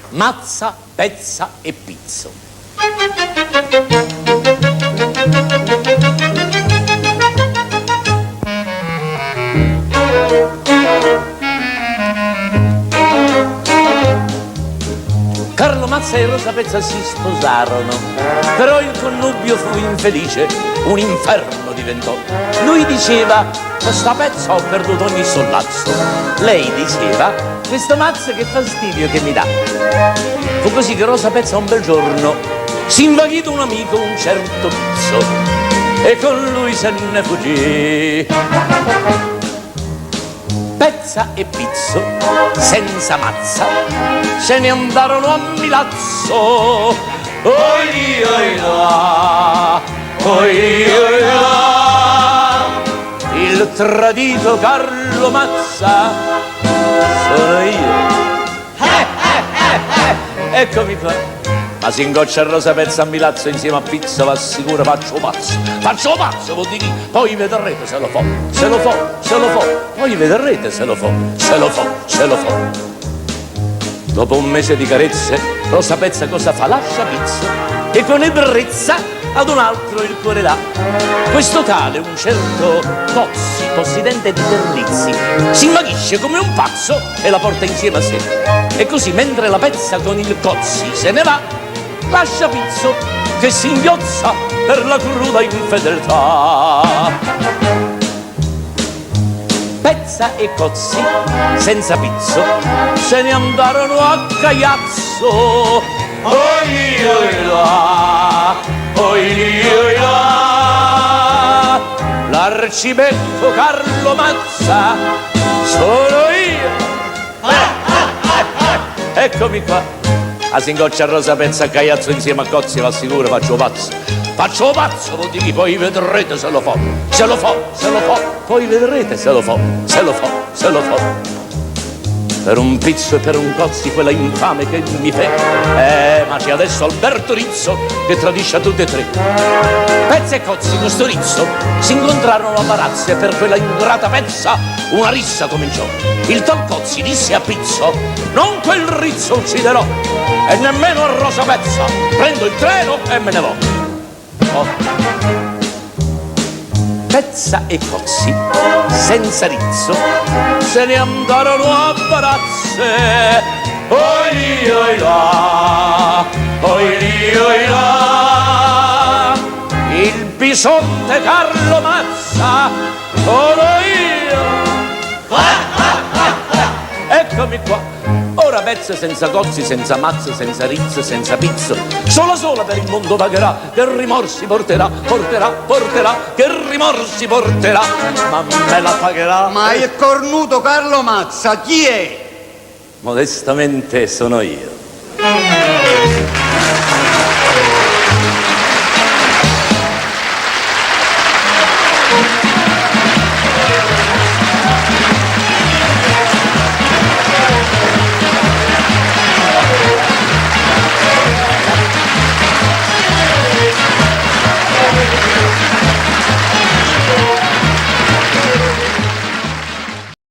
Mazza, Pezza e Pizzo. Carlo Mazza e Rosa Pezza si sposarono, però il connubio fu infelice, un inferno diventò. Lui diceva: questa Pezza ho perduto ogni sollazzo. Lei diceva: questa Mazza che fastidio che mi dà. Fu così che Rosa Pezza un bel giorno si invaghì da un amico, un certo Pizzo, e con lui se ne fuggì. Pezza e Pizzo, senza Mazza, se ne andarono a Milazzo. Oi oi là, oi oi là. Il tradito Carlo Mazza sono io. Eccomi qua. Ma si ingoccia Rosa Pezza a Milazzo insieme a Pizzo, va sicuro faccio pazzo, vuol dire, poi vedrete se lo fa, poi vedrete se lo fa. Dopo un mese di carezze, Rosa Pezza cosa fa? Lascia Pizzo e con ebbrezza ad un altro il cuore dà. Questo tale, un certo Cozzi, possidente di Terlizzi, si invaghisce come un pazzo e la porta insieme a sé. E così, mentre la Pezza con il Cozzi se ne va, lascia Pizzo che si inghiozza per la cruda infedeltà. Pezza e Cozzi, senza Pizzo, se ne andarono a Caiazzo. Oi oi là, oi oi là. L'arcibetto Carlo Mazza sono io. Eccomi qua. A si ingoccia Rosa Pezza a Caiazzo insieme a Cozzi, va sicuro faccio pazzo, vuol dire, poi vedrete se lo fa, poi vedrete se lo fa. Per un Pizzo e per un Cozzi quella infame che mi fe, ma c'è adesso Alberto Rizzo che tradisce a tutti e tre. Pezza e Cozzi con sto Rizzo si incontrarono a Varazze e per quella ingrata Pezza una rissa cominciò. Il tal Cozzi disse a Pizzo: non quel Rizzo ucciderò e nemmeno a Rosa Pezza, prendo il treno e me ne vo. Pezza e Cozzi, senza Rizzo, se ne andarono a Varazze. Oi oi là, oi oi là. Il bisonte Carlo Mazza sono io. Eccomi qua. Ora Pezza senza Cozzi, senza Mazza, senza Rizzo, senza Pizzo, sola per il mondo vagherà, che rimorsi porterà, che rimorsi porterà, ma me la pagherà. Ma il cornuto Carlo Mazza chi è? Modestamente sono io.